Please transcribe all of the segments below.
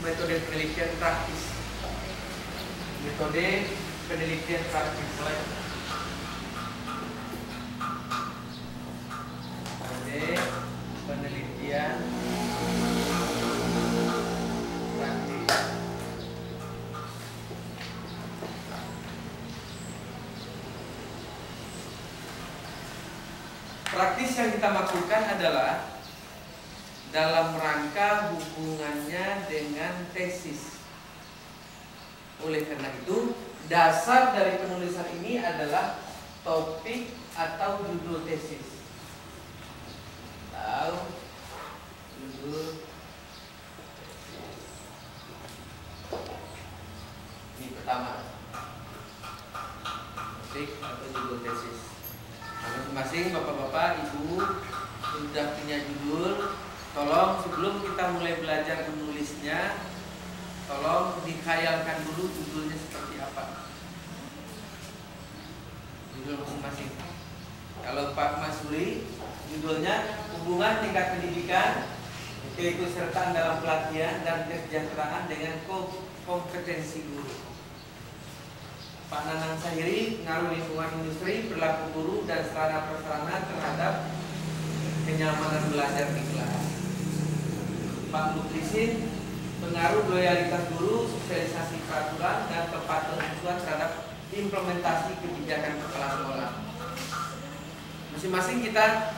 metode penelitian praktis. Metode penelitian praktis. Metode penelitian praktis. Praktis yang kita maksudkan adalah dalam rangka hubungannya dengan tesis. Oleh karena itu, dasar dari penulisan ini adalah topik atau judul tesis. Atau judul tesis. Ini pertama. Topik atau judul tesis. Masing-masing bapak-bapak, ibu sudah punya judul. Tolong sebelum kita mulai belajar menulisnya, tolong dikhayalkan dulu judulnya seperti apa. Judul masing-masing. Kalau Pak Masuri, judulnya hubungan tingkat pendidikan, keikutsertaan dalam pelatihan dan kesejahteraan dengan kompetensi guru. Pak Nanang Sahiri, pengaruh lingkungan industri, perilaku guru dan sarana prasarana terhadap kenyamanan belajar di kelas. Pak Lutrisin, pengaruh loyalitas guru, sosialisasi peraturan dan kepatuhan siswa terhadap implementasi kebijakan kepala sekolah. Masing-masing kita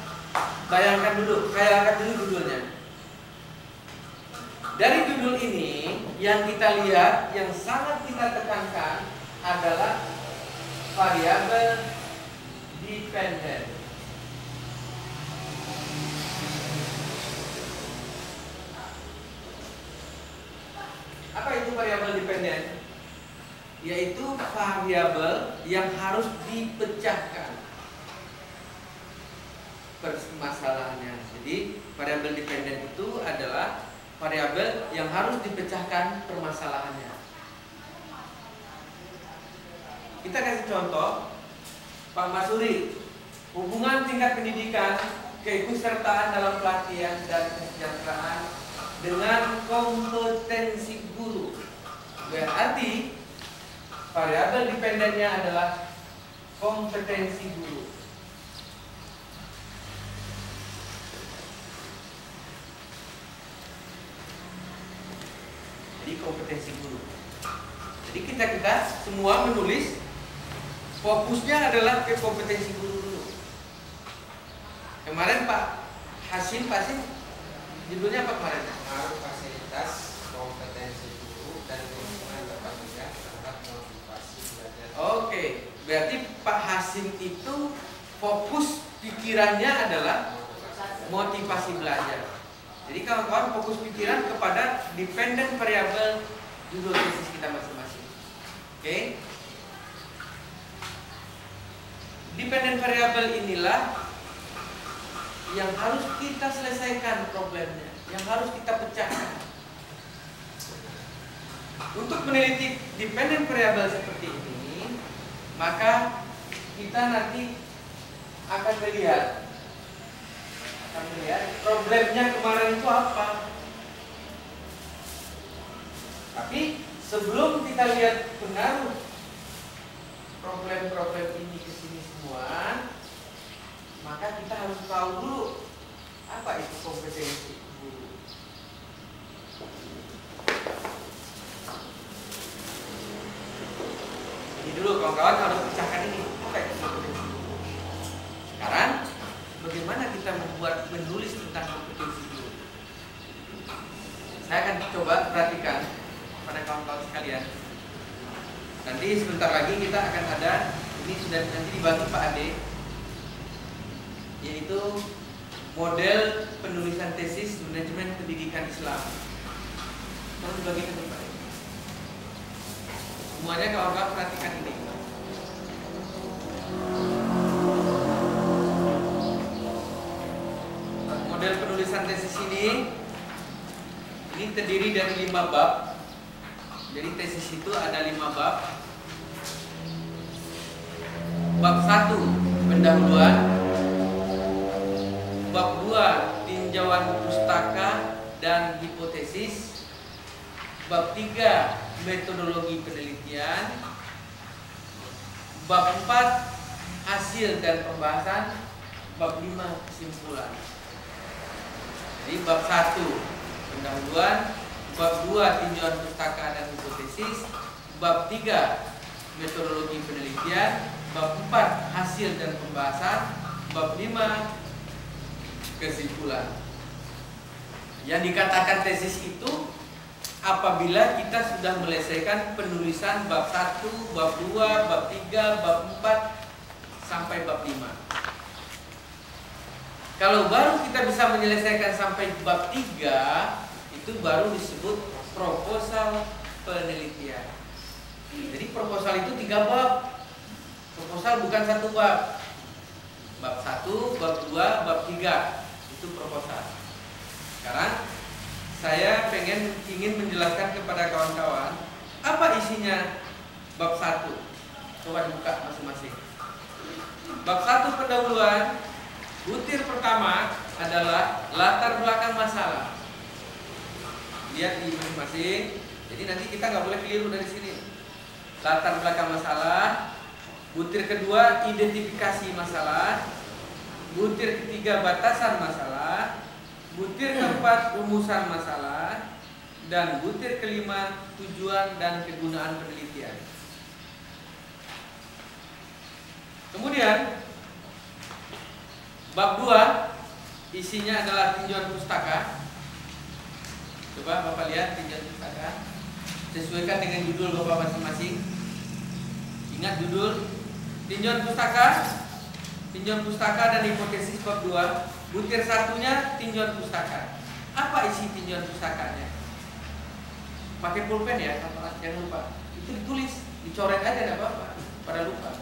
bayangkan dulu, khayalkan dulu judulnya. Dari judul ini yang kita lihat, yang sangat kita tekankan adalah variabel dependen. Apa itu variabel dependen? Yaitu variabel yang harus dipecahkan permasalahannya. Jadi variabel dependen itu adalah variabel yang harus dipecahkan permasalahannya. Kita kasih contoh, Pak Masuri, hubungan tingkat pendidikan, keikutsertaan dalam pelatihan dan kesejahteraan dengan kompetensi guru. Berarti variabel dependennya adalah kompetensi guru. Jadi kompetensi guru. Jadi kita semua menulis, fokusnya adalah ke kompetensi guru dulu. Kemarin Pak Hasim judulnya apa kemarin? Pengaruh fasilitas, kompetensi guru dan lingkungan tempat belajar terhadap motivasi belajar. Oke, berarti Pak Hasim itu fokus pikirannya adalah motivasi belajar. Jadi kawan-kawan fokus pikiran kepada dependent variable judul tesis kita masing-masing. Oke? Dependent variable inilah yang harus kita selesaikan problemnya, yang harus kita pecahkan. Untuk meneliti dependent variable seperti ini, maka kita nanti akan melihat problemnya kemarin itu apa. Tapi sebelum kita lihat pengaruh problem-problem ini ke sini semua, maka kita harus tahu dulu apa itu kompetensi guru. Jadi dulu kawan-kawan harus pecahkan ini, apa itu kompetensi guru. Sekarang bagaimana kita menulis tentang kompetensi guru? Saya akan coba perhatikan pada kawan-kawan sekalian. Nanti sebentar lagi kita akan ada, ini sudah nanti dibantu Pak Ade, yaitu model penulisan tesis manajemen pendidikan Islam. Tolong dibagikan ke Pak Ade. Semuanya kawan-kawan perhatikan ini. Model penulisan tesis ini terdiri dari 5 bab. Jadi tesis itu ada 5 bab. Bab 1 pendahuluan, bab 2 tinjauan pustaka dan hipotesis, bab 3 metodologi penelitian, bab 4 hasil dan pembahasan, bab 5 kesimpulan. Jadi bab 1 pendahuluan, bab 2 tinjauan pustaka dan hipotesis, bab 3 metodologi penelitian, bab 4 hasil dan pembahasan, bab 5 kesimpulan. Yang dikatakan tesis itu apabila kita sudah menyelesaikan penulisan bab 1, bab 2, bab 3, bab 4 sampai bab 5. Kalau baru kita bisa menyelesaikan sampai bab 3, itu baru disebut proposal penelitian. Jadi proposal itu 3 bab. Proposal bukan 1 bab. Bab 1, bab 2, bab 3 itu proposal. Sekarang saya ingin menjelaskan kepada kawan-kawan apa isinya bab 1. Coba dibuka masing-masing. Bab 1 pendahuluan, butir pertama adalah latar belakang masalah. Lihat di masing-masing. Jadi nanti kita nggak boleh keliru dari sini. Latar belakang masalah. Butir kedua, identifikasi masalah. Butir ketiga, batasan masalah. Butir keempat, rumusan masalah. Dan butir kelima, tujuan dan kegunaan penelitian. Kemudian bab 2 isinya adalah tinjauan pustaka. Coba Bapak lihat tinjauan pustaka. Sesuaikan dengan judul Bapak masing-masing. Ingat judul tinjauan pustaka. Tinjauan pustaka dan hipotesis bab 2. Butir satunya tinjauan pustaka. Apa isi tinjauan pustakanya? Pakai pulpen ya, jangan lupa. Itu ditulis, dicoret aja enggak apa-apa, pada lupa.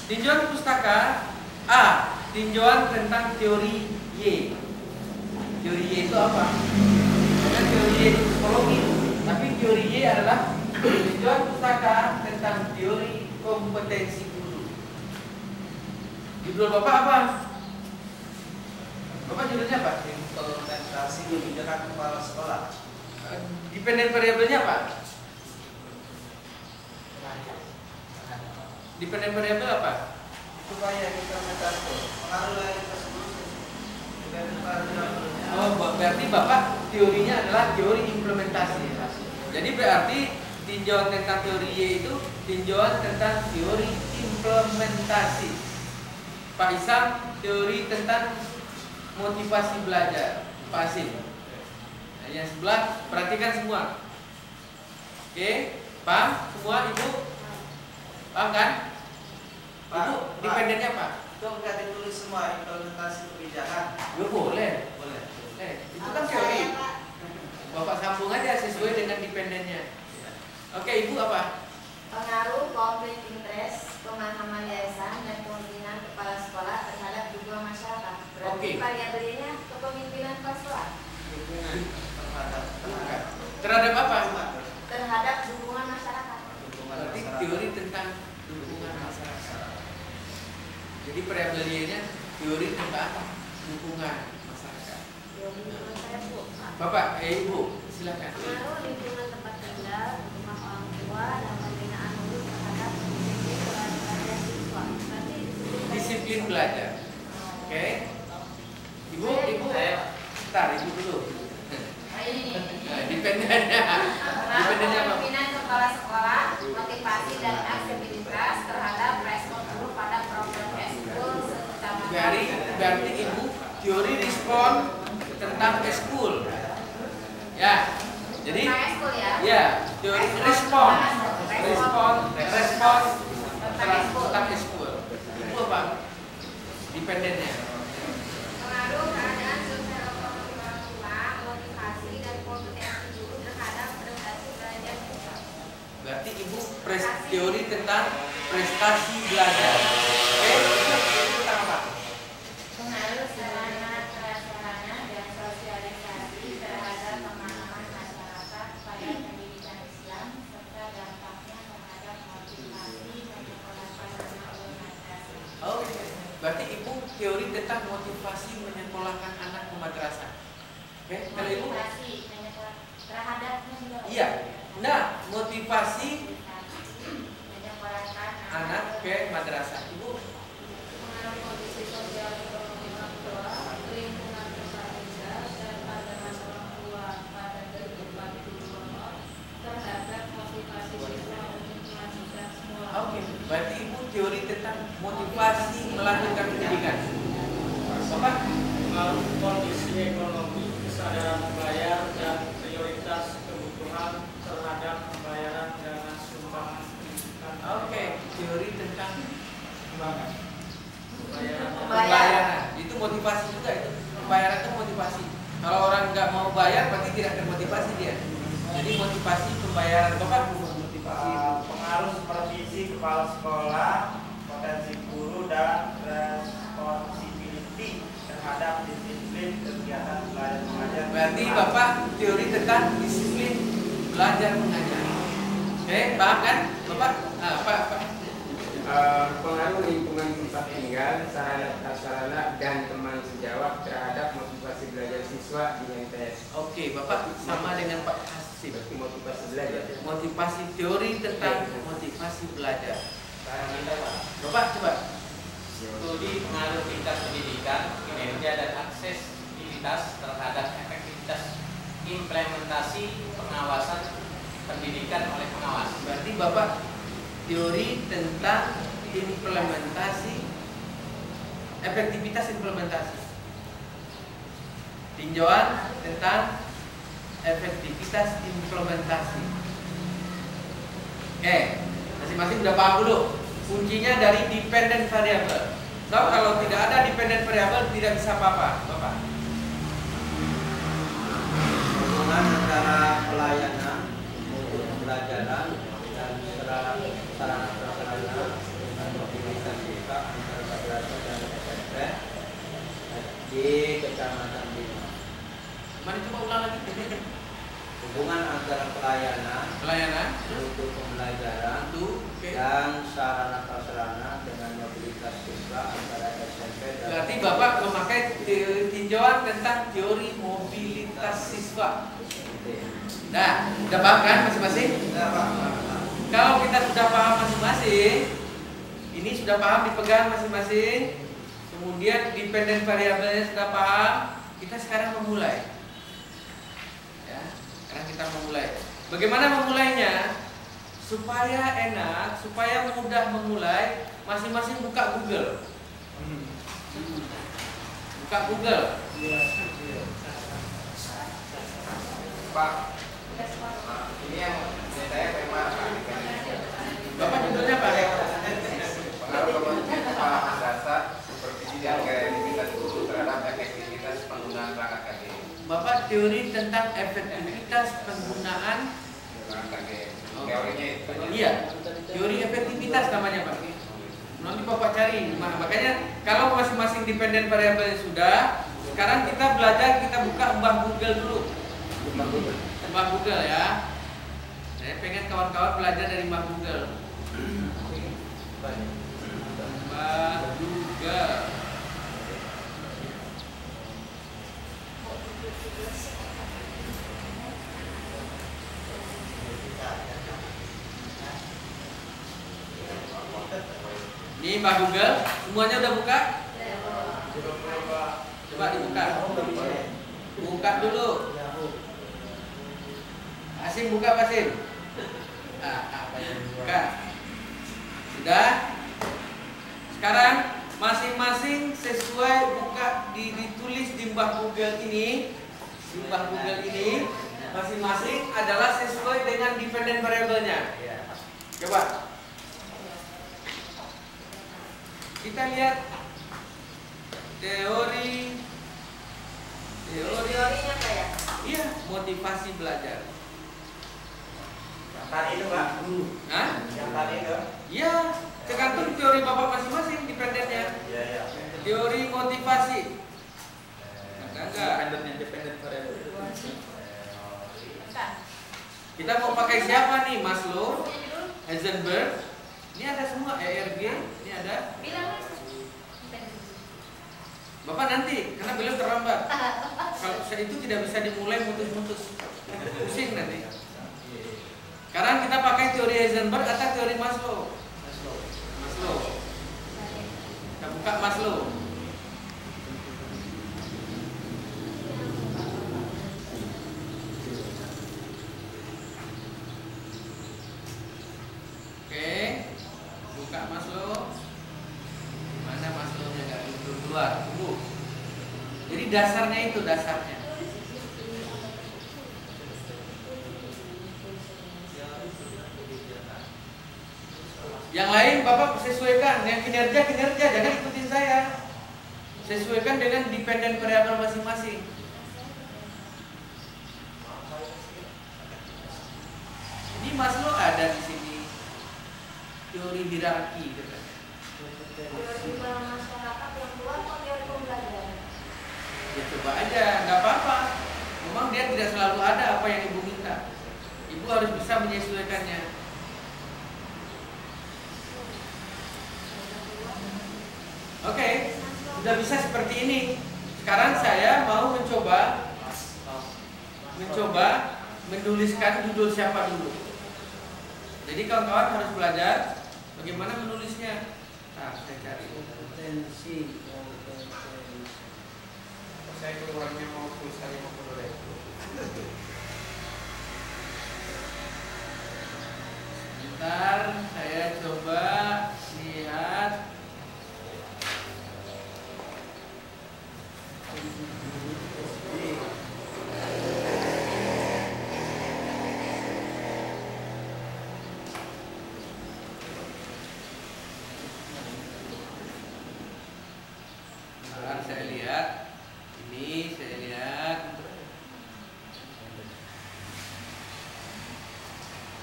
Tinjauan pustaka A. Tinjauan tentang teori Y. Teori Y itu apa? Karena teori Y itu psikologi, tapi teori Y adalah tinjauan pustaka tentang teori kompetensi guru. Judul Bapak apa? Bapak judulnya apa? Implementasi kebijakan kepala sekolah. Dependen variabelnya apa? Dependen variabel apa? Supaya kita mencapai pengaruh lain tersebut. Oh, berarti Bapak teorinya adalah teori implementasi. Jadi berarti tinjauan tentang teori Y itu tinjauan tentang teori implementasi. Pak Isam teori tentang motivasi belajar. Pak Asim. Nah, yang sebelah perhatikan semua. Oke, paham semua Ibu? Paham kan? Ibu dependennya apa? Itu enggak ditulis semua implementasi kebijakan. Ya boleh. Boleh. Itu kan teori. Bapak sambung aja sesuai dengan dependennya. Oke, Ibu apa? Pengaruh konflik interest, pemahaman yayasan dan kemungkinan kepala sekolah terhadap dukungan masyarakat. Berarti variabelnya kepemimpinan kepala sekolah. Terhadap apa? Terhadap dukungan masyarakat. Berarti teori tentang dukungan masyarakat. Jadi variabelnya teori tentang dukungan masyarakat. Bapak, Ibu, silakan. Pengaruh lingkungan tempat tinggal, rumah orang tua, dan pembinaan guru terhadap disiplin belajar siswa. Berarti Disiplin belajar. Oke. Ibu, bentar, Ibu dulu. Nah, dependennya apa? Pimpinan kepala sekolah, motivasi dan aksesibilitas terhadap respon guru pada program eskul sekecamatan. Berarti Ibu teori respon tentang eskul. Ya. Jadi ya, teori respon tentang eskul. Itu apa? Dependennya. Pengaruh keadaan sosial ekonomi orang tua, motivasi dan kompetensi guru terhadap prestasi belajar siswa. Berarti Ibu teori tentang prestasi belajar. Oke, itu tentang apa? Pengaruh sarana prasarana dan sosialisasi terhadap pemahaman masyarakat pada pendidikan Islam serta dampaknya terhadap motivasi menyekolahkan anak ke madrasah. Oke. Berarti Ibu teori tentang motivasi menyekolahkan anak ke madrasah. Oke, kalau Ibu? Motivasi terhadapnya juga. Iya. Nah, motivasi anak ke madrasah. Ibu, Pengaruh kondisi sosial ekonomi orang tua, lingkungan keluarga, dan pada masa orang tua pada kehidupan guru terhadap motivasi siswa untuk melanjutkan sekolah. oke. Berarti ibu teori tentang motivasi melanjutkan pendidikan. Bapak, Pengaruh kondisi ekonomi, kesadaran membayar, dan prioritas kebutuhan terhadap pembayaran dana sumbangan pendidikan. oke. Teori tentang Pembayaran pembayaran. Itu motivasi juga itu. Pembayaran itu motivasi. Kalau orang nggak mau bayar berarti tidak termotivasi dia. Jadi motivasi pembayaran. Bapak, motivasi Pengaruh supervisi kepala sekolah, potensi guru dan responsibility terhadap disiplin kegiatan belajar mengajar. berarti Bapak teori tentang disiplin belajar mengajar. Oke, paham kan? Bapak? Pak. Pengaruh lingkungan tempat tinggal, sarana prasarana dan teman sejawat terhadap motivasi belajar siswa di MTS. Oke, Bapak sama dengan Pak Hasim. Berarti motivasi belajar. Motivasi teori tentang motivasi belajar. Bapak coba. Studi pengaruh tingkat pendidikan, kinerja dan aksesibilitas terhadap efektivitas implementasi pengawasan pendidikan oleh pengawas. Berarti Bapak teori tentang implementasi, efektivitas implementasi. Tinjauan tentang efektivitas implementasi. Oke, masing-masing udah paham dulu. Kuncinya dari dependent variable. So, kalau tidak ada dependent variable tidak bisa apa-apa, Bapak. Hubungan antara pelayanan mutu pembelajaran dan sarana prasarana dan mobilitas kita antara madrasah dan SMP di Kecamatan Bima. Mari coba ulang lagi. Hubungan antara Pelayanan mutu pembelajaran itu, oke. dan sarana prasarana dengan mobilitas siswa antara SMP dan Berarti Bapak memakai tinjauan tentang teori mobilitas siswa. Nah, sudah paham kan masing-masing? Kalau kita sudah paham masing-masing, ini sudah paham dipegang masing-masing, kemudian dependent variabelnya sudah paham, kita sekarang memulai. Ya, sekarang kita memulai. Bagaimana memulainya? Supaya enak, supaya mudah memulai, masing-masing buka Google. Buka Google. Pak, ini yang saya tema Bapak judulnya Pak? pengaruh kepala madrasah, supervisi dan kreativitas guru terhadap efektivitas penggunaan perangkat KGM. Bapak teori tentang efektivitas penggunaan. Perangkat KGM. Teorinya itu. Iya, teori efektivitas namanya Pak. Nanti Bapak cari. Makanya kalau masing-masing dependent variable sudah, sekarang kita belajar, kita buka mbah Google dulu. Mbah Google ya. Saya pengen kawan-kawan belajar dari mbah Google. Mbah Google. Ini mbah Google, semuanya udah buka? Coba dibuka. Buka dulu. Asim buka Asim. Buka. Sudah. Sekarang masing-masing sesuai buka ditulis di mbah Google ini. Di mbah Google ini masing-masing adalah sesuai dengan dependent variable-nya. Coba. Kita lihat teorinya apa ya? Iya, motivasi belajar. yang tadi itu Pak. Hah? Yang tadi itu. Iya, tergantung teori Bapak masing-masing dependennya. Iya iya. Teori motivasi. Enggak. independent variable. Kita mau pakai siapa nih? Maslow, Heisenberg. Ini ada semua ERG, ini ada. Bilang Bapak nanti, karena beliau terlambat. Kalau itu tidak bisa dimulai mutus-mutus, pusing nanti. Heisenberg atau teori Maslow? Maslow. Kita buka Maslow. Oke, buka Maslow. Mana Maslow-nya? Nggak belum keluar. Tunggu. Jadi dasarnya itu dasarnya. Yang lain Bapak sesuaikan, yang kinerja, jangan ikutin saya. Sesuaikan dengan dependent variable masing-masing. Ini Maslow ada di sini. Teori hierarki katanya. Teori masyarakat yang keluar atau teori pembelajaran? Ya coba aja, nggak apa-apa. Memang dia tidak selalu ada apa yang Ibu minta. Ibu harus bisa menyesuaikannya. Oke, sudah bisa seperti ini. Sekarang saya mau mencoba menuliskan judul siapa dulu. Jadi kawan-kawan harus belajar bagaimana menulisnya. Nah, saya cari Kompetensi. saya kurangnya mau full sekali mau boleh. Sebentar, saya coba lihat. Sebentar, saya lihat. Ini saya lihat.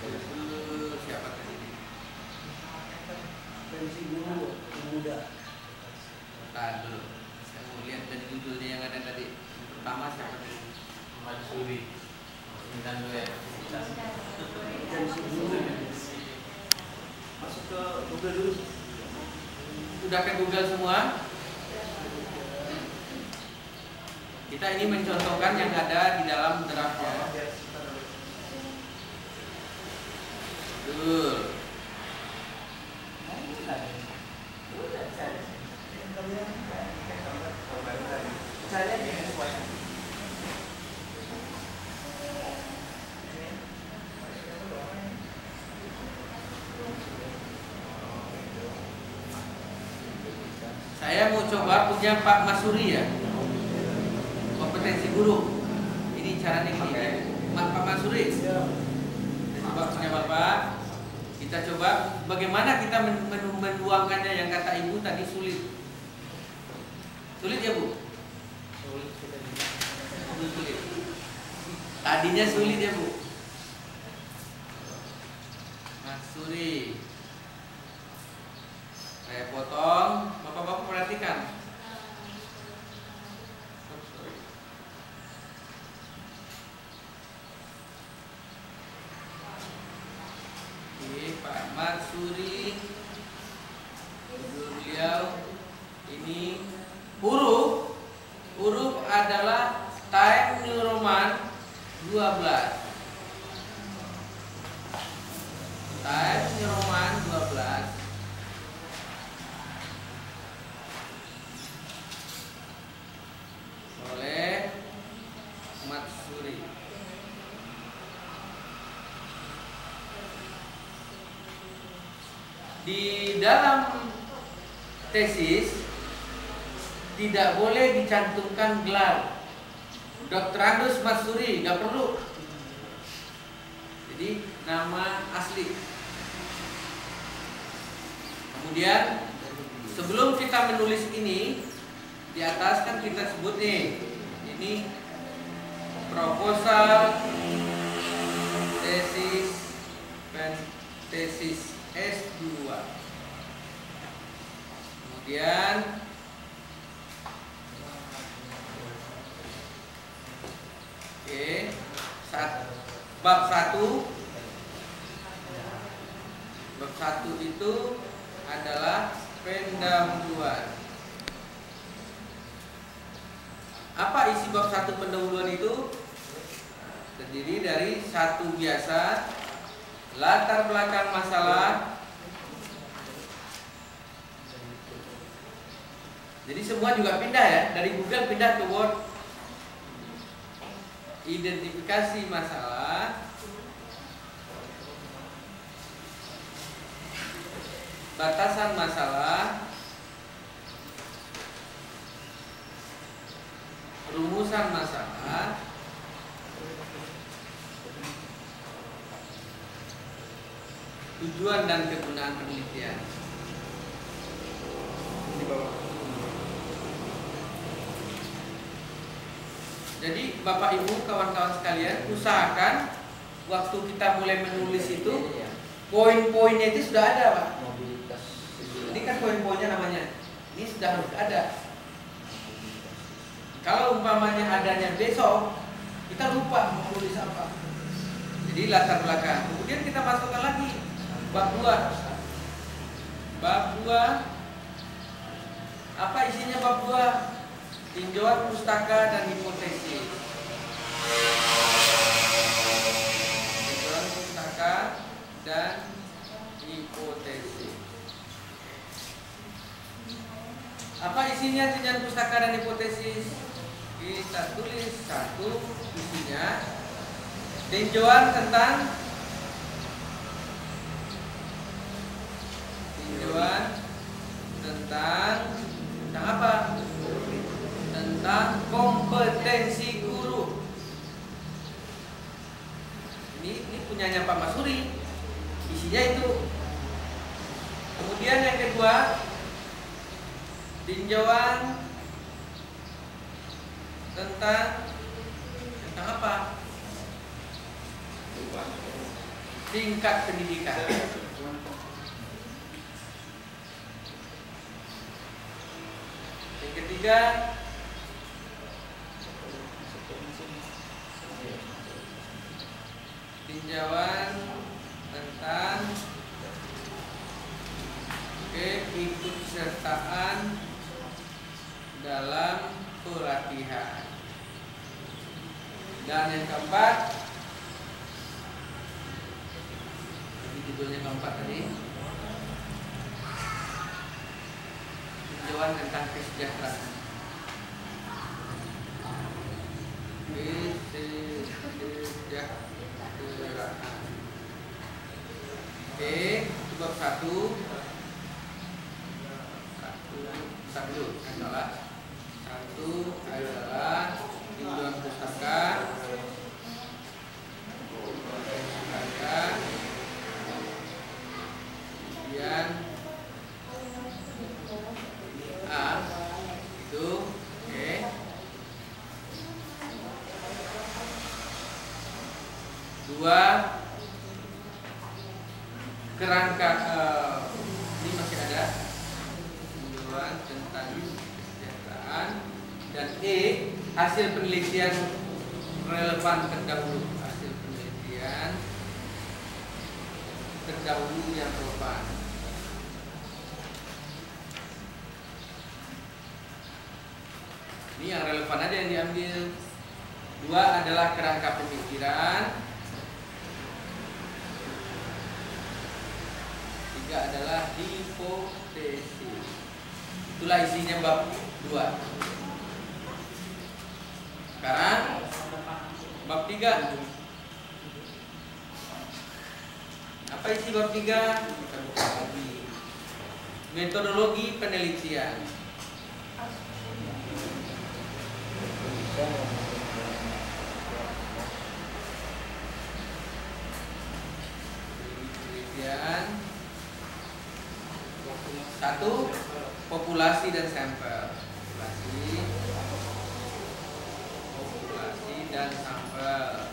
Dulu siapa tadi? Kompetensi guru muda. Tahan dulu. Saya mau lihat dari judulnya yang ada tadi. Yang pertama siapa tadi? Matsuri. Minta dulu ya. Kompetensi guru. Masuk ke Google dulu. Sudah ke Google semua? Kita ini mencontohkan yang ada di dalam draftnya. Betul. Saya mau coba punya Pak Masuri ya. Kompetensi guru. Ini caranya gini. Pak Masuri. Coba punya Bapak. Kita coba bagaimana kita menuangkannya yang kata Ibu tadi sulit. Sulit ya Bu? Sulit. Tadinya sulit ya Bu. Masuri. Saya potong. Bapak-bapak perhatikan. Pak Matsuri, beliau ini huruf adalah Times New Roman 12. Times New Roman 12. Oleh Matsuri. Di dalam tesis tidak boleh dicantumkan gelar. Dr. Andus Matsuri nggak perlu. Jadi nama asli. Kemudian sebelum kita menulis ini di atas kan kita sebut nih, ini proposal tesis S2. Kemudian bab 1 itu adalah pendahuluan. Apa isi bab 1 pendahuluan itu? Terdiri dari 1 biasa, Latar belakang masalah. Jadi semua juga pindah ya, dari Google pindah ke Word. Identifikasi masalah, batasan masalah, rumusan masalah, tujuan dan kegunaan penelitian. Di bawah. Jadi Bapak Ibu kawan-kawan sekalian, usahakan waktu kita mulai menulis itu poin-poinnya itu sudah ada, Pak. Mobilitas siswa. Ini kan poin-poinnya namanya. Ini sudah harus ada. Kalau umpamanya adanya besok, kita lupa mau tulis apa. Jadi latar belakang. Kemudian kita masukkan lagi bab 2. Bab 2. Apa isinya bab 2? Tinjauan pustaka dan hipotesis. Tinjauan pustaka dan hipotesis. Apa isinya tinjauan pustaka dan hipotesis? Kita tulis satu isinya. Tinjauan tentang apa? Tentang kompetensi guru. Ini punyanya Pak Masuri. Isinya itu. Kemudian yang kedua, tinjauan tentang apa? Tingkat pendidikan. Yang ketiga, tinjauan tentang keikutsertaan dalam pelatihan. Dan yang keempat, ini judulnya keempat tadi, tinjauan tentang kesejahteraan. Oke, bab 1. Satu adalah tinjauan pustaka. Kemudian A itu oke. Dua, kerangka ini masih ada tinjauan tentang kesejahteraan. Dan E, hasil penelitian relevan terdahulu. Hasil penelitian terdahulu yang relevan. Ini yang relevan aja yang diambil. 2 adalah kerangka pemikiran. 3 adalah hipotesis. Itulah isinya bab 2. Sekarang bab 3. Apa isi bab 3? Kita buka lagi. Metodologi penelitian. Penelitian. 1. Populasi dan sampel. Populasi dan sampel.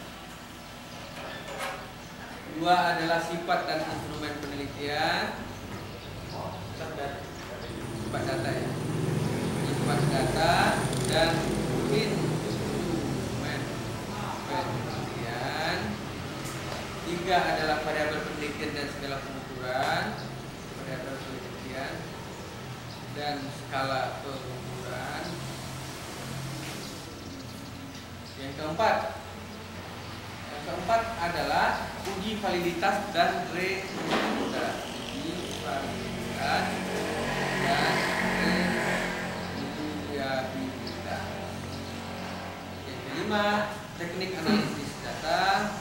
2 adalah sifat dan instrumen penelitian. Sifat data ya. Sifat data dan instrumen penelitian. 3 adalah variabel penelitian dan skala pengukuran. Variabel penelitian dan skala pengukuran. Yang keempat adalah uji uji validitas dan reliabilitas. Uji validitas dan reliabilitas. Yang kelima, teknik analisis data.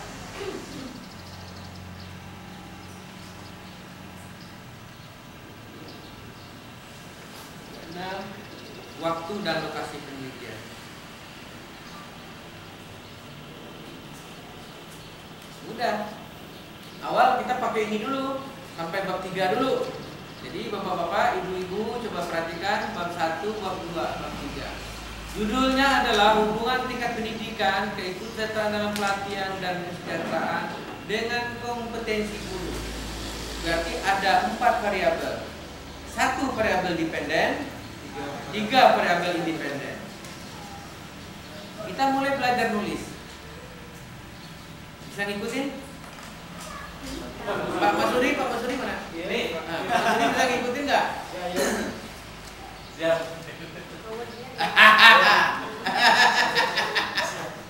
Keenam, waktu dan lokasi penelitian. Udah. Awal kita pakai ini dulu sampai bab 3 dulu. Jadi bapak-bapak, ibu-ibu coba perhatikan bab 1, bab 2, bab 3. Judulnya adalah hubungan tingkat pendidikan, keikutsertaan dalam pelatihan dan kesejahteraan dengan kompetensi guru. Berarti ada 4 variabel. 1 variabel dependen, 3 variabel independen. Kita mulai belajar nulis. Bisa ngikutin? Pak Masuri mana? Ini. Pak Masuri bisa ngikutin nggak? Ya.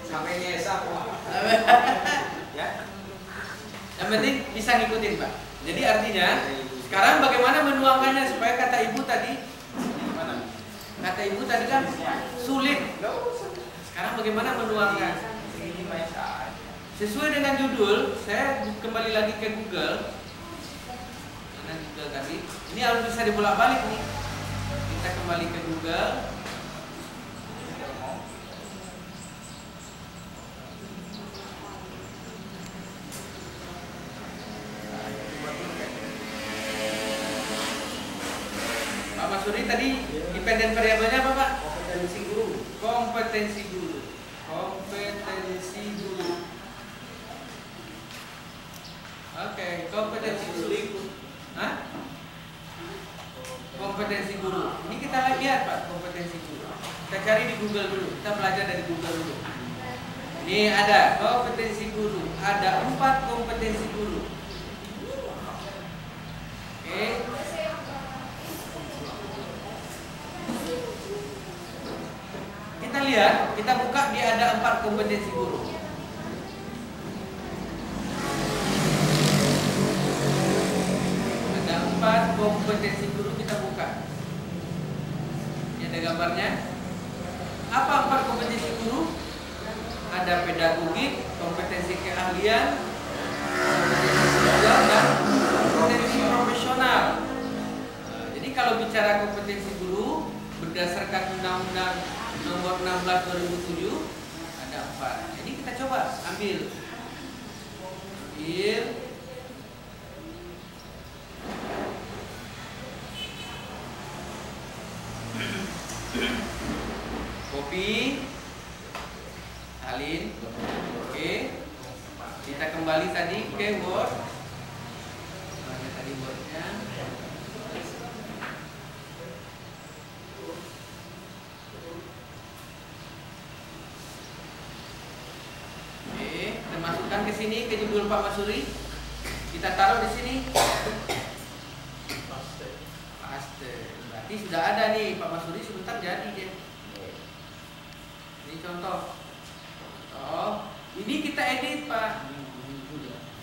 Sampai nyesap. Ya. Yang penting bisa ngikutin, Pak. Jadi artinya sekarang bagaimana menuangkannya supaya kata ibu tadi? Kata ibu tadi kan sulit. Sekarang bagaimana menuangkan? Sesuai dengan judul, saya kembali lagi ke Google. Mana Google tadi? Ini harus bisa dibolak-balik nih. Kita kembali ke Google. Pak Masuri tadi dependen variabelnya apa, Pak? Kompetensi guru. Kompetensi guru. Kompetensi guru. Oke, kompetensi guru. Hah? Kompetensi guru. Ini kita lihat, Pak, kompetensi guru. Kita cari di Google dulu. Kita belajar dari Google dulu. Ini ada kompetensi guru. Ada 4 kompetensi guru. Oke. Kita lihat, kita buka dia ada 4 kompetensi guru. Ada 4 kompetensi guru, kita buka. Ini ada gambarnya. Apa 4 kompetensi guru? Ada pedagogik, kompetensi keahlian, kompetensi sosial, dan kompetensi profesional. Jadi kalau bicara kompetensi guru berdasarkan Undang-Undang Nomor 16 2007 ada 4. Ini kita coba ambil. Copy, salin. Oke. Kita kembali tadi ke Word. Mana tadi Wordnya? Kita masukkan ke sini ke judul Pak Masuri. Kita taruh di sini. Paste. Berarti sudah ada nih Pak Masuri, sebentar jadi dia. Ini contoh. Oh, ini kita edit, Pak.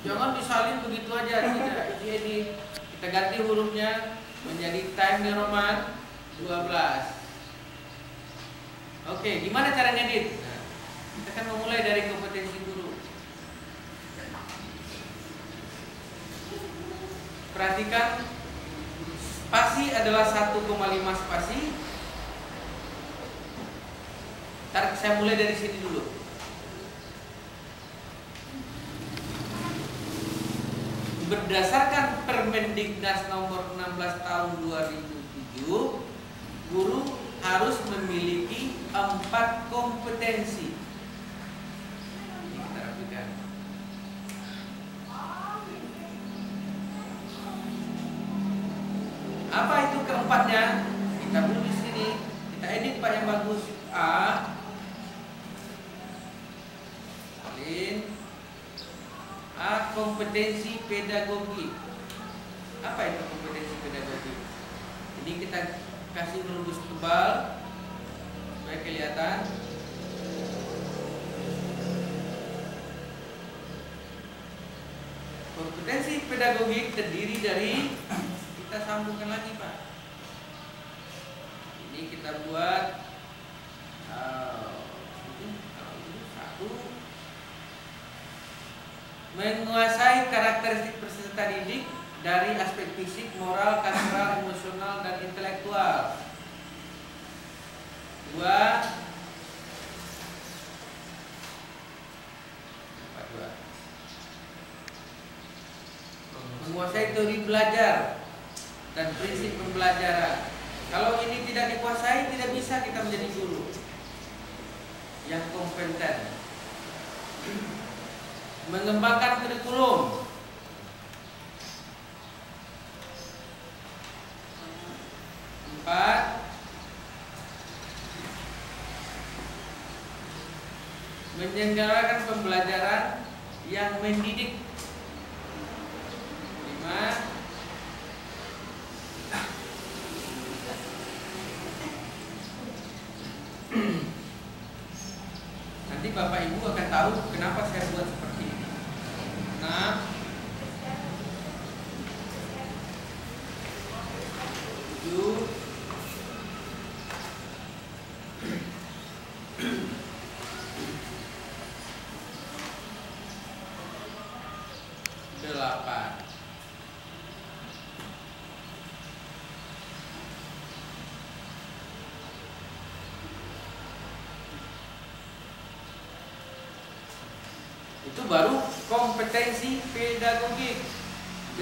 Jangan disalin begitu aja, tidak diedit. Kita ganti hurufnya menjadi Time New Roman 12. Oke, gimana cara ngedit? Nah, kita akan memulai dari kompetensi guru. Perhatikan, spasi adalah 1,5 spasi. Ntar saya mulai dari sini dulu. Berdasarkan Permendiknas nomor 16 tahun 2007, guru harus memiliki 4 kompetensi. Ini kita rapikan. Apa itu keempatnya? Kita tulis di sini. Kita edit, Pak, yang bagus. A. A. Kompetensi pedagogi. Apa itu kompetensi pedagogi? Ini kita kasih rumus tebal supaya kelihatan. Kompetensi pedagogik terdiri dari, kita sambungkan lagi Pak. Ini kita buat satu, menguasai karakteristik peserta didik dari aspek fisik, moral, kultural, emosional, dan intelektual. Dua, menguasai teori belajar dan prinsip pembelajaran. Kalau ini tidak dikuasai, tidak bisa kita menjadi guru yang kompeten. Mengembangkan kurikulum. Empat, menyelenggarakan pembelajaran yang mendidik. 5, nanti Bapak Ibu akan tahu kenapa saya buat seperti ini. 6, 7, 8. Itu baru kompetensi pedagogik. B,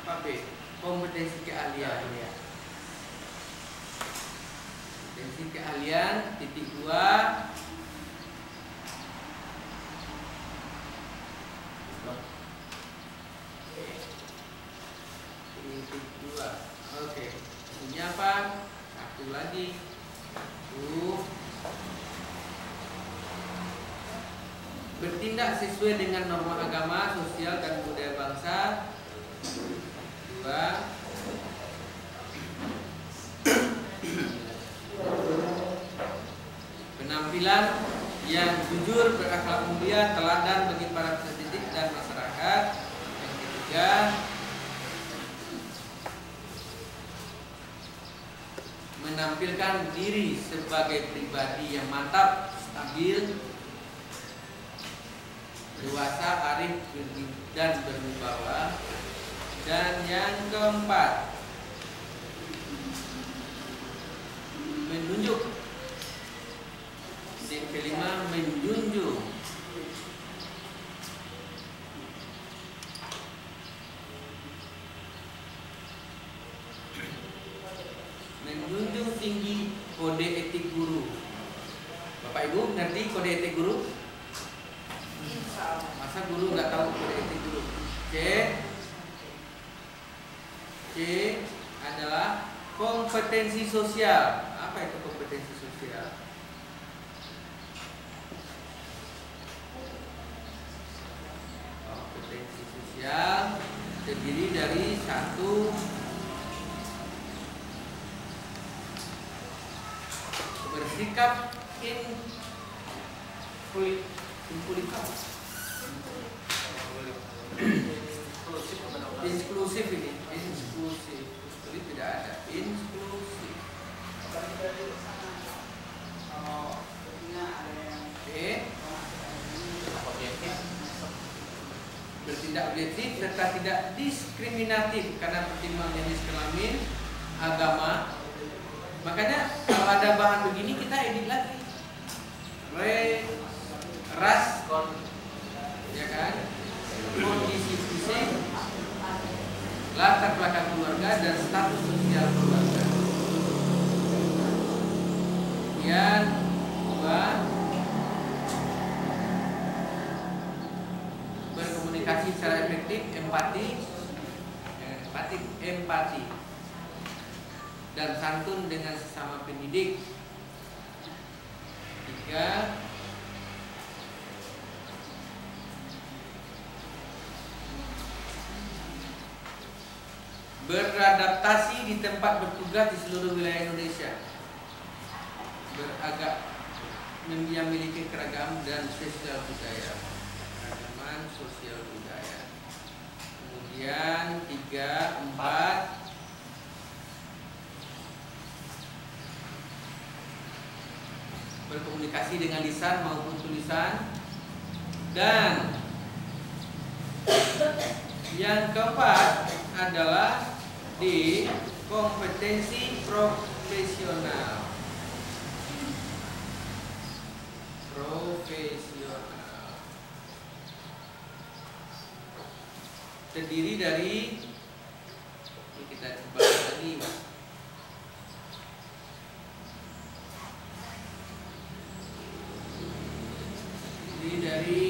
apa B? Kompetensi keahlian. Kompetensi keahlian titik 2. Titik 2. Oke. Ini apa? Satu lagi. Bertindak sesuai dengan norma agama, sosial, dan budaya bangsa. 2. Penampilan yang jujur, berakhlak mulia, teladan bagi para peserta didik dan masyarakat. Yang ketiga, menampilkan diri sebagai pribadi yang mantap, stabil, dewasa, arif, dan berwibawa. Dan yang keempat, menunjuk. Yang kelima, menjunjung. Menjunjung tinggi kode etik guru. Bapak Ibu ngerti kode etik guru? Masa guru nggak tahu kode etik guru? C adalah kompetensi sosial. Apa itu kompetensi sosial? Kompetensi sosial terdiri dari 1, bersikap inklusif ini, inklusif. Jadi tidak ada inklusif. Bertindak objektif serta tidak diskriminatif karena pertimbangan jenis kelamin, agama. Makanya kalau ada bahan begini kita edit lagi. Ras, ya kan? Kondisi fisik, latar belakang keluarga, dan status sosial keluarga. Kemudian 2, berkomunikasi secara efektif, empati dan santun dengan sesama pendidik. 3, beradaptasi di tempat bertugas di seluruh wilayah Indonesia. Yang memiliki keragaman dan sosial budaya. Keragaman sosial komunikasi dengan lisan maupun tulisan. Dan yang keempat adalah di kompetensi profesional. Terdiri dari, ini kita coba lagi, terdiri dari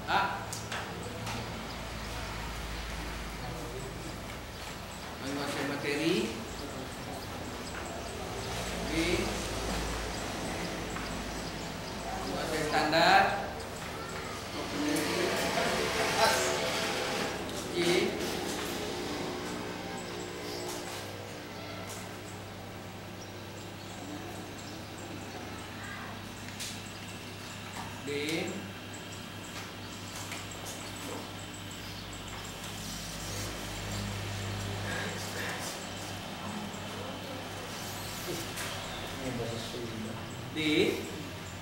A, menguasai materi. B, menguasai standar. C, D, D,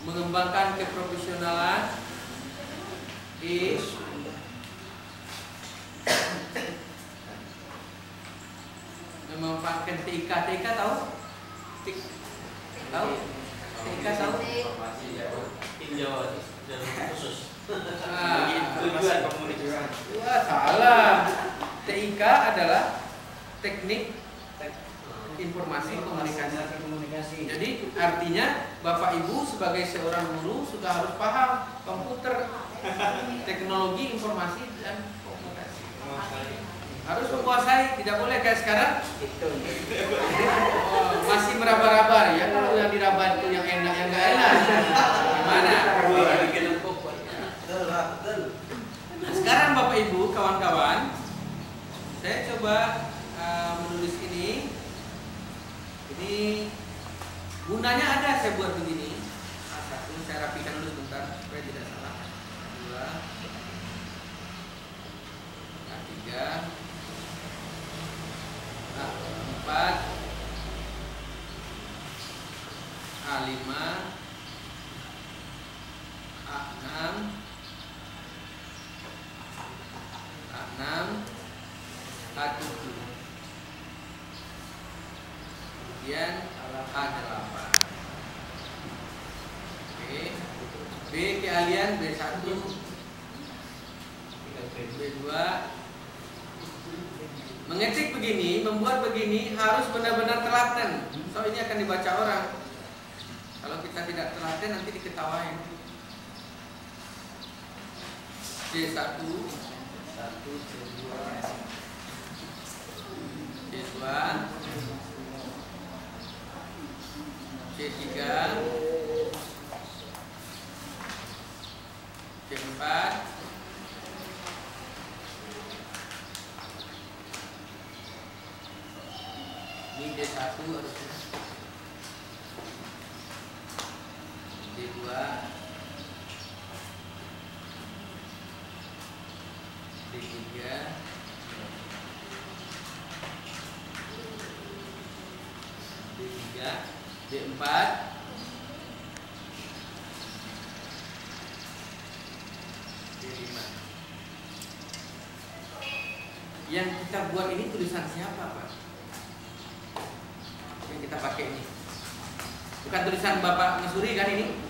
mengembangkan keprofesionalan. E, memanfaatkan TIK. TIK tahu? Tahu? TIK tahu? Informasi ya. Tinjau dan khusus. Tujuan komunikasi. Wah, salah. TIK adalah teknik informasi komunikasi. Jadi artinya Bapak Ibu sebagai seorang guru sudah harus paham komputer, teknologi informasi dan komunikasi. Harus menguasai, tidak boleh kayak sekarang. Oh, masih meraba-raba ya. Kalau yang diraba itu yang enak, yang nggak enak. Gimana? Nah, sekarang Bapak Ibu, kawan-kawan, saya coba menulis ini. Ini gunanya ada, saya buat begini. Satu, saya rapikan dulu sebentar supaya tidak salah. Dua, tiga, empat, A5, A6, A7. Kemudian A8. Oke. B keahlian B1, B2. Mengetik begini, membuat begini harus benar-benar telaten. So ini akan dibaca orang. Kalau kita tidak telaten nanti diketawain. C1, C2, C3, C4, ini D1 harusnya, D2, D3, D3, D4, D5. Yang kita buat ini tulisan siapa, Pak? Yang kita pakai ini bukan tulisan Bapak Masuri kan ini?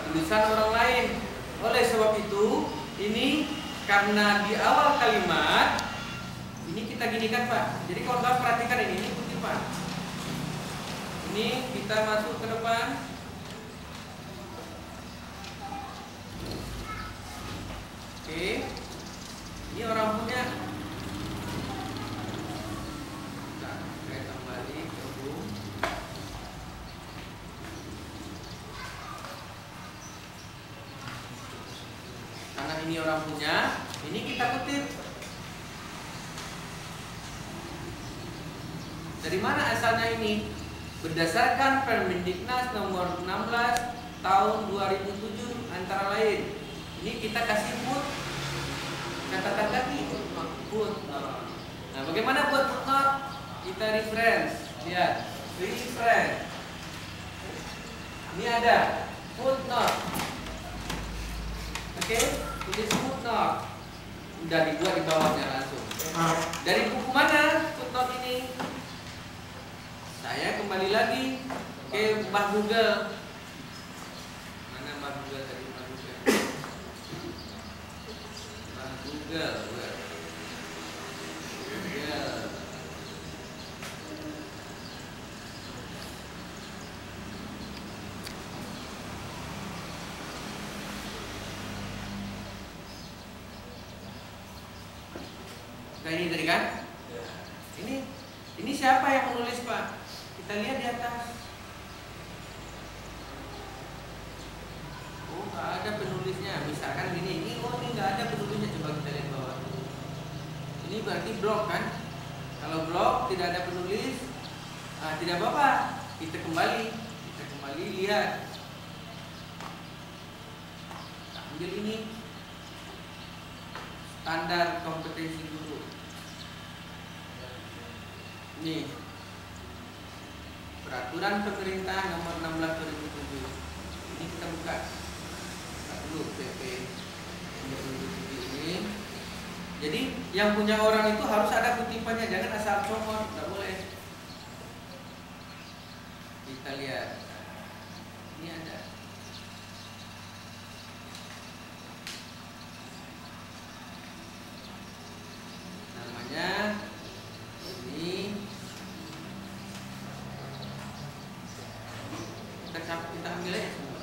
Tulisan orang lain. Oleh sebab itu, ini karena di awal kalimat ini kita ginikan, Pak. Jadi kalau nggak perhatikan ini kutipan. Ini kita masuk ke depan. Oke. Ini orang punya. Nah, saya kembali ke home. Karena ini orang punya, ini kita kutip. Dari mana asalnya ini? Berdasarkan Permendiknas nomor 16 tahun 2007 antara lain. Ini kita kasih put catatan kaki put. Nah, bagaimana buat footnote? Kita reference. Lihat, reference. Ini ada footnote. Oke, tulis footnote. Udah dibuat di bawahnya langsung. Dari buku mana footnote ini? Saya kembali lagi ke Mbah Google. Mana Mbah Google tadi? Mbah Google. Mbah Google. Nah, ini tadi kan? Ini siapa yang menulis, Pak? Kita lihat di atas. Oh, nggak ada penulisnya. Misalkan gini, ini nggak ada penulisnya. Coba kita lihat bawah. Ini berarti blog kan? Kalau blog tidak ada penulis, tidak apa-apa. Kita kembali lihat. Ambil ini standar kompetensi guru. Ini peraturan pemerintah nomor 16/2007. Ini kita buka dulu PP 2007 ini. Jadi yang punya orang itu harus ada kutipannya, jangan asal comot, nggak boleh. Kita lihat, ini ada. Namanya ini. Kita ambil aja semua.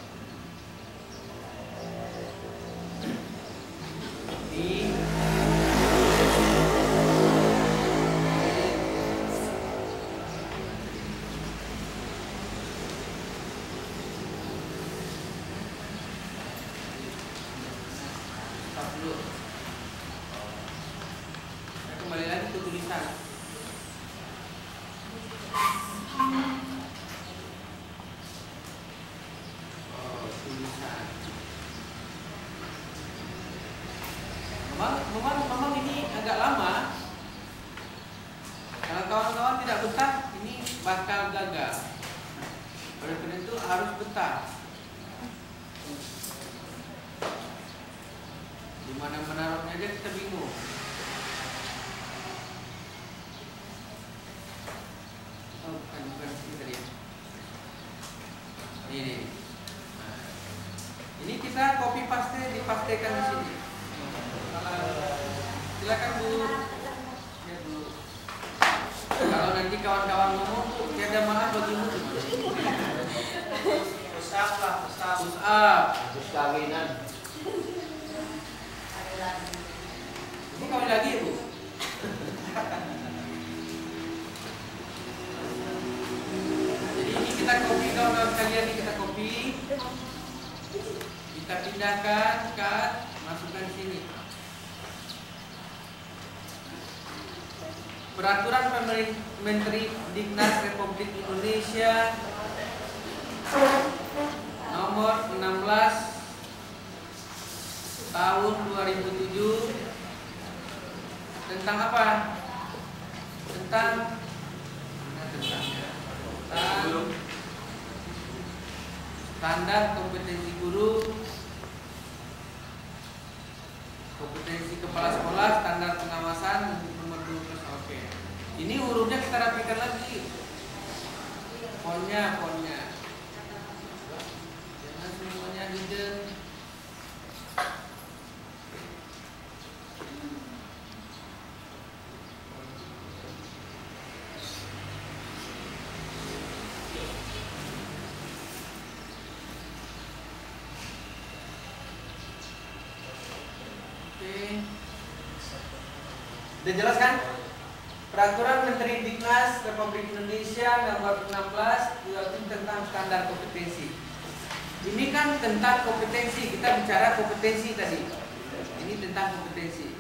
Ini stop dulu. Nah, kembali lagi ke tulisan. Memang ini agak lama. Kalau kawan-kawan tidak betah, ini bakal gagal. Oleh karena itu harus betah. Di mana menaruhnya aja kita bingung. Oh, bukan sini tadi. Ini. Nah, ini kita copy paste, dipastekan di sini. Silakan Bu. Ya, Bu. Kalau nanti kawan-kawan ngomong, tiada maaf bagimu. Push up lah, push up. Push up. Push kawinan. Ini kawin lagi ya, Bu? Jadi ini kita copy, kawan-kawan kalian ini kita copy. Kita pindahkan, cut, masukkan sini. Peraturan Menteri Diknas Republik Indonesia nomor 16 tahun 2007 tentang apa? Tentang standar kompetensi guru, kompetensi kepala sekolah, standar pengawasan untuk nomor 12. Oke. Ini hurufnya kita rapikan lagi. Fontnya. Jangan semuanya hidden. Udah jelas kan? Peraturan Menteri Diknas Republik Indonesia nomor 16 tentang standar kompetensi. Ini kan tentang kompetensi, kita bicara kompetensi tadi. Ini tentang kompetensi.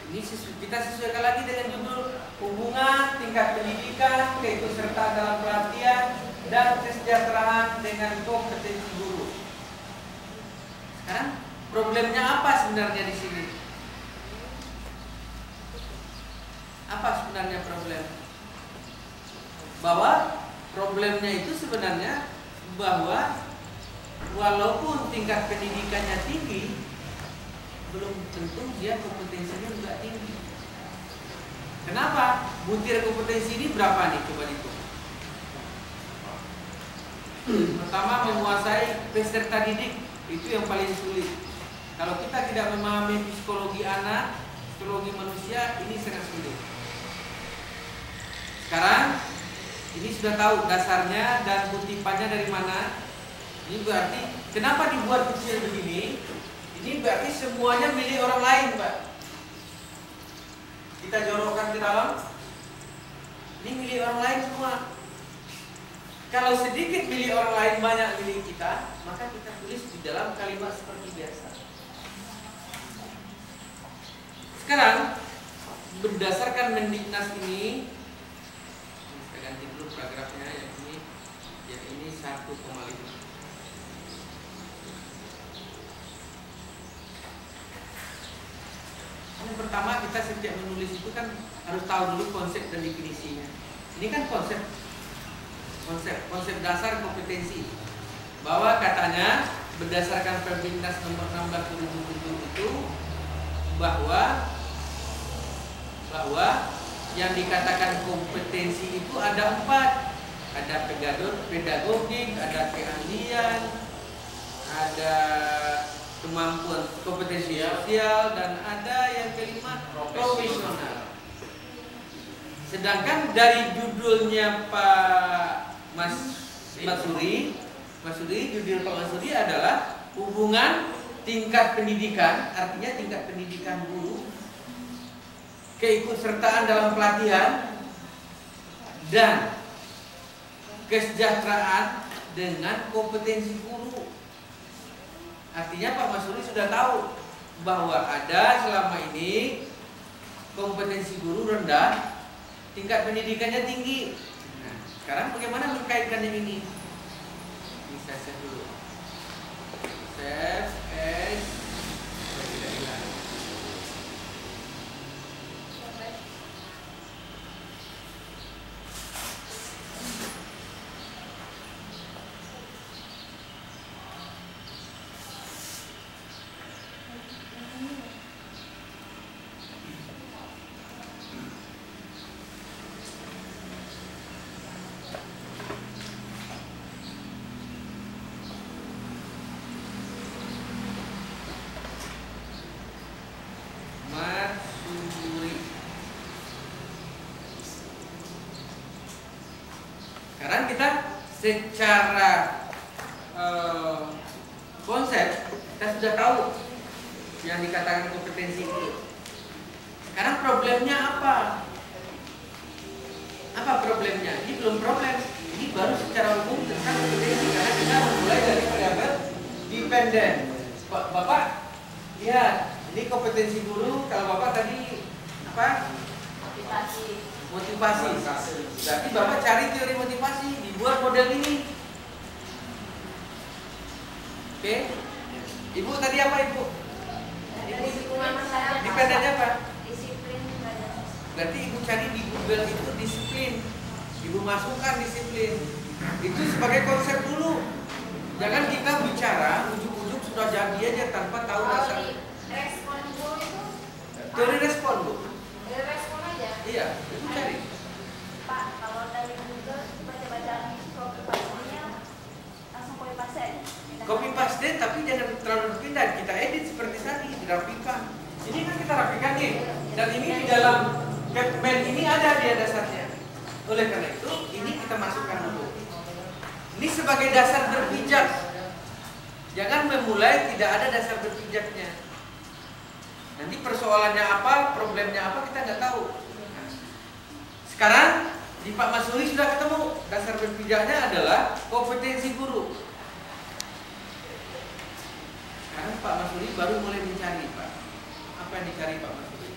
Ini kita sesuaikan lagi dengan judul hubungan tingkat pendidikan, keikutsertaan dalam pelatihan dan kesejahteraan dengan kompetensi guru. Sekarang problemnya apa sebenarnya di sini? Apa sebenarnya problem? bahwa problemnya itu sebenarnya bahwa walaupun tingkat pendidikannya tinggi, belum tentu dia kompetensinya juga tinggi. Kenapa? Butir kompetensi ini berapa nih? Coba dihitung. Pertama, menguasai peserta didik, itu yang paling sulit. Kalau kita tidak memahami psikologi anak, psikologi manusia, ini sangat sulit. Sekarang ini sudah tahu dasarnya dan kutipannya dari mana. Ini berarti kenapa dibuat kecil begini? Ini berarti semuanya milik orang lain, Pak. Kita jorokkan ke dalam. Ini milik orang lain semua. Kalau sedikit milik orang lain, banyak milik kita, maka kita tulis di dalam kalimat seperti biasa. Sekarang berdasarkan Mendiknas ini, saya ganti dulu paragrafnya yang ini 1,5. Yang pertama, kita setiap menulis itu kan harus tahu dulu konsep dan definisinya. Ini kan konsep dasar kompetensi, bahwa katanya berdasarkan Permendiknas nomor 16 2007 itu bahwa yang dikatakan kompetensi itu ada 4. Ada pedagogik, ada keahlian, ada kemampuan kompetensi sosial, dan ada yang kelima profesional. Sedangkan dari judulnya Pak Masuri, judul Pak Masuri adalah hubungan tingkat pendidikan, artinya tingkat pendidikan guru, keikutsertaan dalam pelatihan, dan kesejahteraan dengan kompetensi guru. Artinya Pak Masuri sudah tahu bahwa ada selama ini kompetensi guru rendah, tingkat pendidikannya tinggi. Nah, sekarang bagaimana mengkaitkannya ini? Bisa saya dulu. Save as tidak hilang. Sekarang kita secara konsep kita sudah tahu yang dikatakan kompetensi itu. Sekarang problemnya apa? Apa problemnya? Ini belum problem. Ini baru secara umum tentang kompetensi, karena kita mulai dari variabel dependen. Bapak lihat, ini kompetensi guru. Kalau Bapak tadi apa? Motivasi. Berarti Bapak cari teori motivasi, dibuat model ini. Oke. Ibu tadi apa, Ibu? Dependennya apa? Disiplin. Berarti Ibu cari di Google itu disiplin. Ibu masukkan disiplin. Itu sebagai konsep dulu. Jangan kita bicara ujuk-ujuk sudah jadi aja tanpa tahu dasar. Respon Bu itu Teori respon, Bu. respon aja. Iya, itu cari. Pak, kalau dari Google baca-baca copy paste-nya langsung copy paste aja. Copy paste, tapi jangan terlalu pindah. Kita edit seperti tadi, dirapikan. Ini kan kita rapikan nih. Dan ini di dalam Capman ini ada dia dasarnya. Oleh karena itu, ini kita masukkan dulu. Ini sebagai dasar berpijak. Jangan memulai tidak ada dasar berpijaknya. Nanti persoalannya apa, problemnya apa, kita nggak tahu. Nah, sekarang di Pak Masuri sudah ketemu dasar berpijaknya adalah kompetensi guru. Sekarang Pak Masuri baru mulai mencari, Pak. Apa yang dicari Pak Masuri?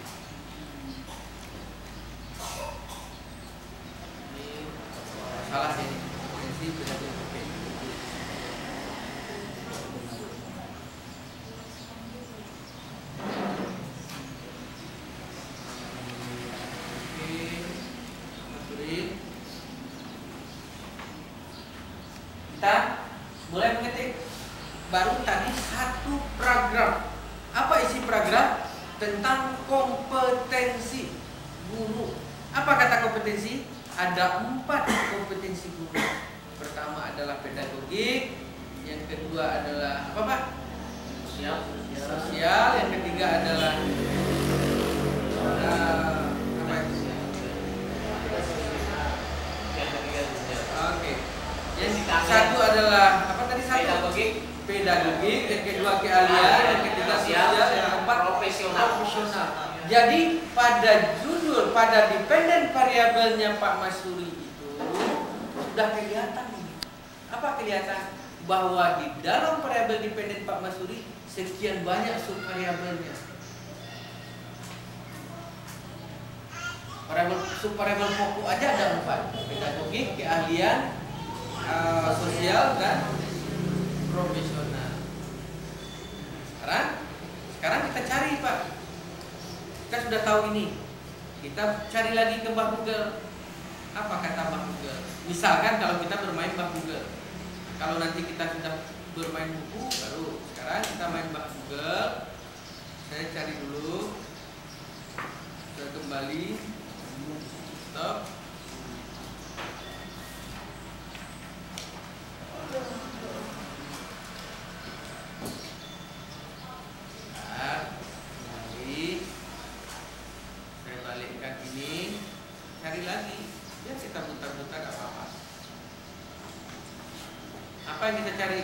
Ini salah sih. Kompetensi belajar berpikir. mulai mengetik. Baru tadi satu paragraf. Apa isi paragraf? Tentang kompetensi guru. Apa kata kompetensi? Ada 4 kompetensi guru. Pertama adalah pedagogik, yang kedua adalah apa Pak? Sosial, yang ketiga adalah apa itu? Oke. Yang satu adalah apa tadi satu? Pedagogik, yang kedua keahlian, yang ketiga sosial, yang keempat profesional. Jadi pada judul, pada dependen variabelnya Pak Masuri itu sudah kelihatan ini. Apa kelihatan? Bahwa di dalam variabel dependen Pak Masuri sekian banyak subvariabelnya. Subvariabel pokok aja ada 4. Pedagogik, keahlian, sosial, dan profesional. Sekarang kita cari Pak. Kita sudah tahu ini. Kita cari lagi ke Mbah Google. Apa kata Mbah Google? Misalkan kalau kita bermain Mbah Google. Kalau nanti kita sudah bermain buku, baru sekarang kita main Mbah Google. Saya cari dulu. Saya kembali. Stop. Saya balikkan ini, cari lagi. Ya kita putar-putar gak apa-apa. Apa yang kita cari?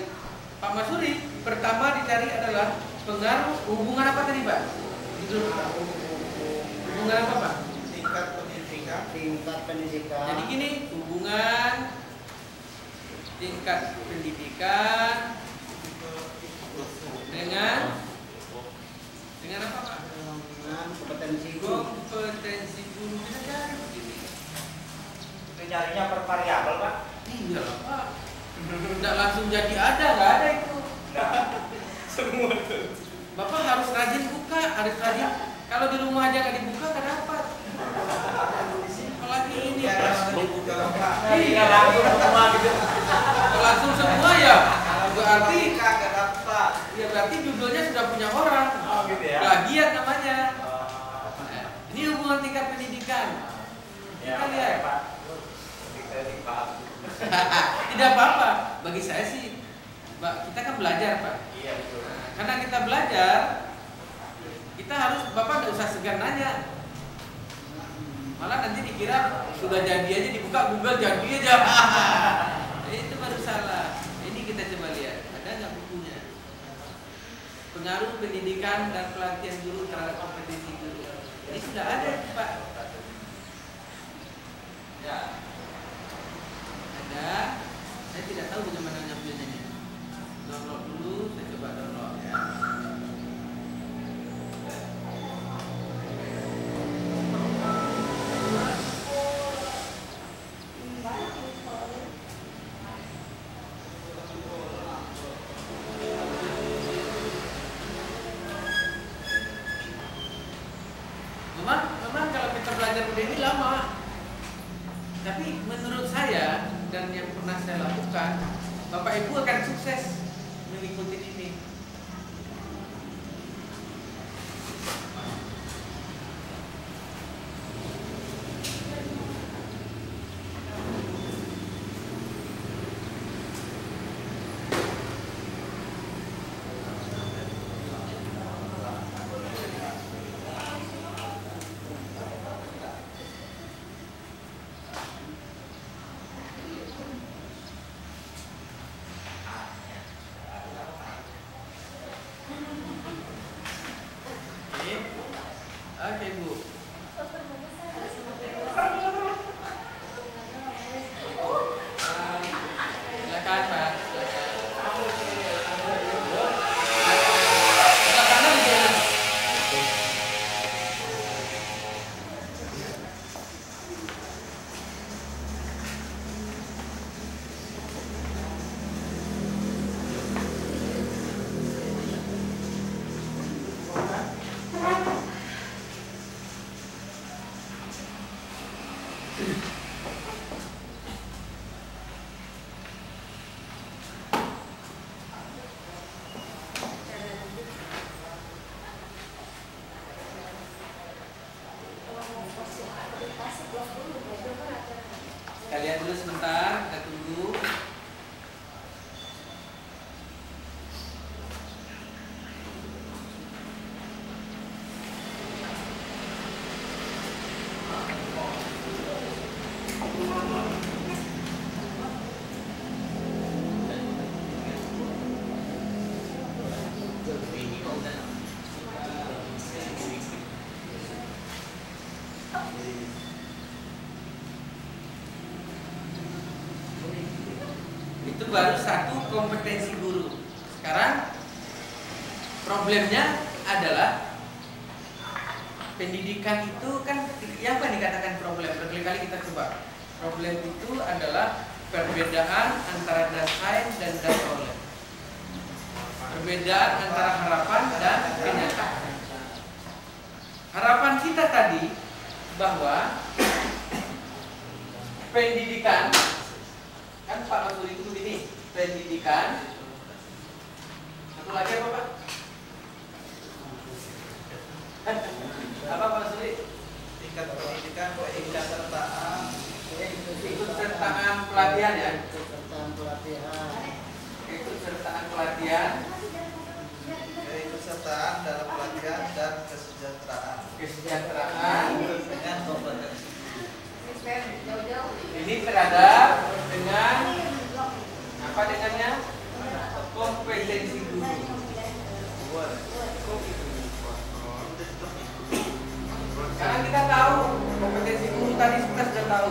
Pak Masuri, pertama dicari adalah pengaruh hubungan apa tadi Pak? Hubungan apa Pak? Tingkat pendidikan. Jadi gini, hubungan tingkat pendidikan dengan apa Pak? Dengan kompetensi guru. Kompetensi guru kita cari begini. Itu nyarinya per variabel Pak. Iya lah Pak. Tidak langsung jadi ada, nggak ada itu. Semua tuh. Bapak harus rajin buka, harus rajin. Kalau di rumah aja nggak dibuka, nggak dapat. Apalagi ini. Iya, langsung semua gitu. langsung semua ya. Berarti Kagak dapat. ya berarti judulnya sudah punya orang. Oh gitu ya. Plagiat namanya. Nah, ini hubungan tingkat pendidikan. Kita lihat. Pak. Kita Tidak apa-apa. Bagi saya sih, kita kan belajar Pak. Iya betul. Karena kita belajar, kita harus, Bapak nggak usah segan nanya. Malah nanti dikira sudah jadi aja, dibuka Google jadi aja. Itu baru salah. Ini kita coba lihat, ada nggak bukunya? Pengaruh pendidikan dan pelatihan guru terhadap kompetensi guru. Ini sudah ada Pak. Ya. Ada. Saya tidak tahu bagaimana ngambilnya. Download dulu, saya coba download ya. Memang kalau kita belajar ini lama. Tapi menurut saya dan yang pernah saya lakukan, Bapak Ibu akan sukses mengikuti ini. Oke Bu. Silakan Pak. Sebelah kanan dia. Sekarang problemnya adalah pendidikan itu kan yang apa dikatakan problem? Berkali-kali kita coba. Problem itu adalah perbedaan antara desain dan oleh. Perbedaan antara harapan dan kenyataan. Harapan kita tadi bahwa pendidikan, kan Pak Masul itu begini, pendidikan. Satu lagi apa Pak? Apa Pak Masul? Tingkat pendidikan, keikutsertaan, Keikutsertaan pelatihan ya. keikutsertaan pelatihan, Keikutsertaan pelatihan, keikutsertaan dalam pelatihan dan kesejahteraan. kesejahteraan. Dengan kompetensi. Ini terhadap dengan apa dengannya? Kompetensi guru. Karena kita tahu kompetensi guru tadi kita sudah tahu.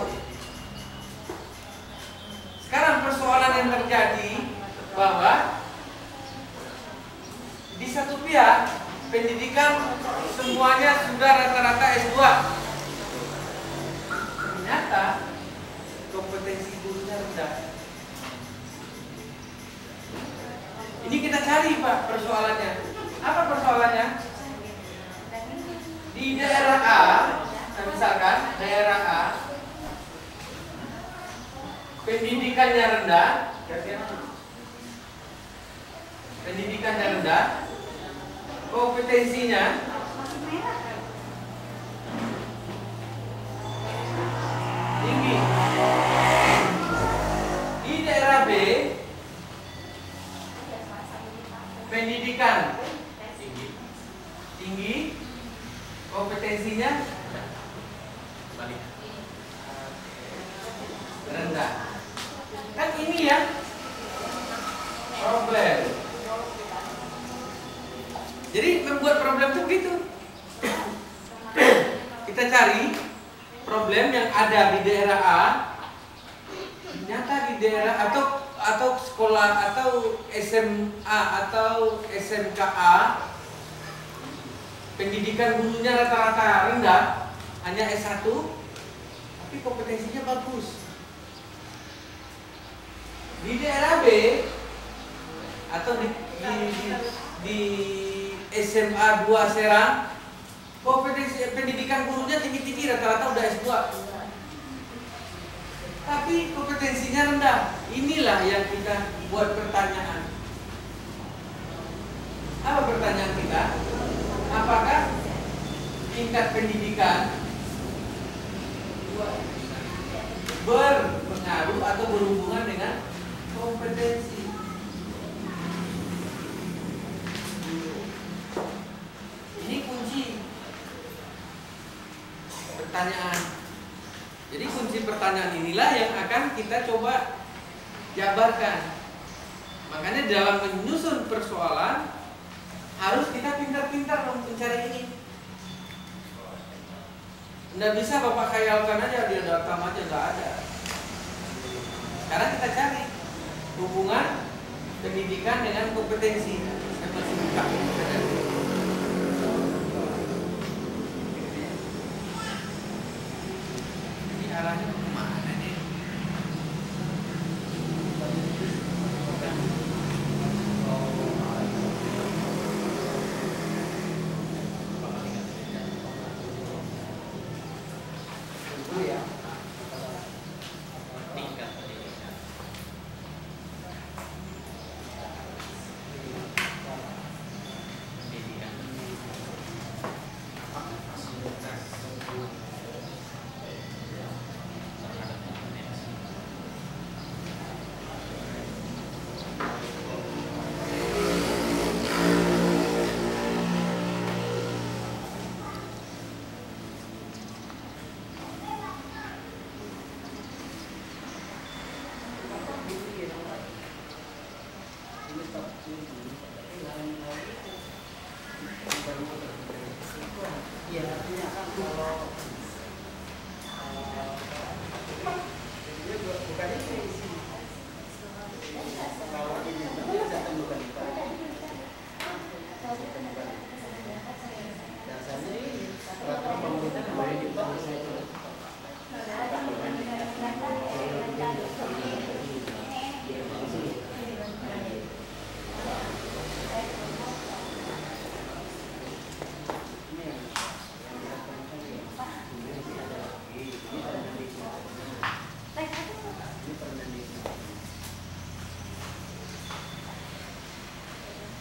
Sekarang persoalan yang terjadi bahwa di satu pihak pendidikan semuanya sudah rata-rata S2. Ternyata kompetensi gurunya rendah. Ini kita cari Pak persoalannya. Apa persoalannya? Di daerah A, misalkan daerah A, pendidikannya rendah, pendidikannya rendah, kompetensinya tinggi. Di daerah B, pendidikan tinggi, kompetensinya rendah. Kan ini ya problem. Jadi membuat problem itu begitu. Kita cari problem yang ada di daerah A, ternyata di daerah atau sekolah atau SMA atau SMKA pendidikan gurunya rata-rata rendah, hanya S1, tapi kompetensinya bagus. Di daerah B atau di SMA 2 Serang, kompetensi pendidikan gurunya tinggi-tinggi, rata-rata udah S2. Tapi kompetensinya rendah. Inilah yang kita buat pertanyaan. Apa pertanyaan kita? Apakah tingkat pendidikan berpengaruh atau berhubungan dengan kompetensi? Ini kunci pertanyaan. Jadi kunci pertanyaan inilah yang akan kita coba jabarkan. Makanya dalam menyusun persoalan harus kita pintar-pintar mencari ini. Nggak bisa Bapak khayalkan aja, dia datang aja, nggak ada. Sekarang kita cari hubungan pendidikan dengan kompetensi. Saya masih buka. Ini arahnya kemana nih? Tingkat pendidikan. Pendidikan. Terhadap kompetensi. Kalau ini bukan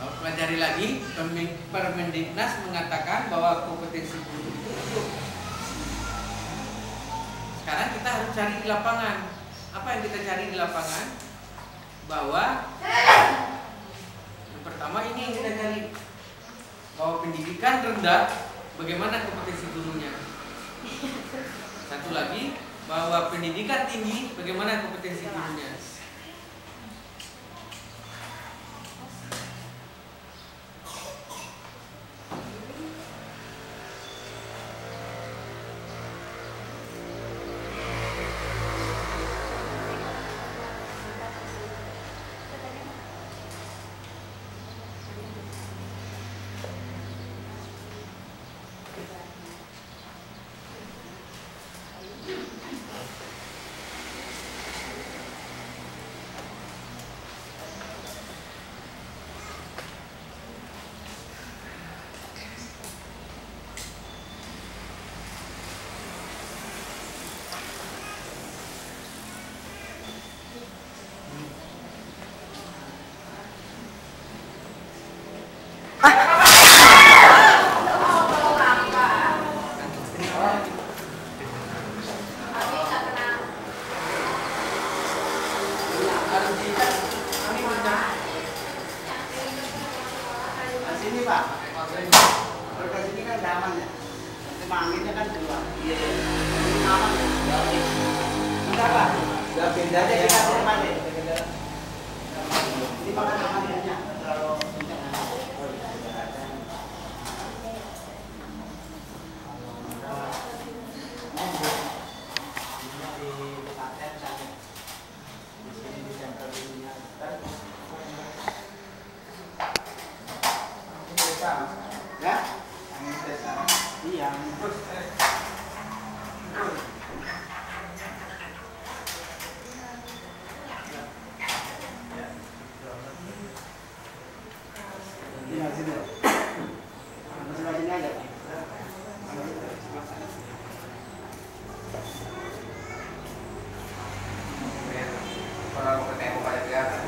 Kalau pelajari lagi, Permendiknas mengatakan bahwa kompetensi guru itu cukup. Sekarang kita harus cari di lapangan. Apa yang kita cari di lapangan? Bahwa yang pertama ini yang kita cari, bahwa pendidikan rendah, bagaimana kompetensi gurunya. Satu lagi, bahwa pendidikan tinggi, bagaimana kompetensi gurunya. Sini Pak, berkas ini kan aman ya, nanti manginnya kan keluar. Iya, aman ya. Enggak Pak, udah pindah aja kita ke rumah deh. Ini pakai manginnya, kalau ya? Iya. Iya, sini. Sebelah sini aja, Pak. Orang mau ketemu pada kelihatan.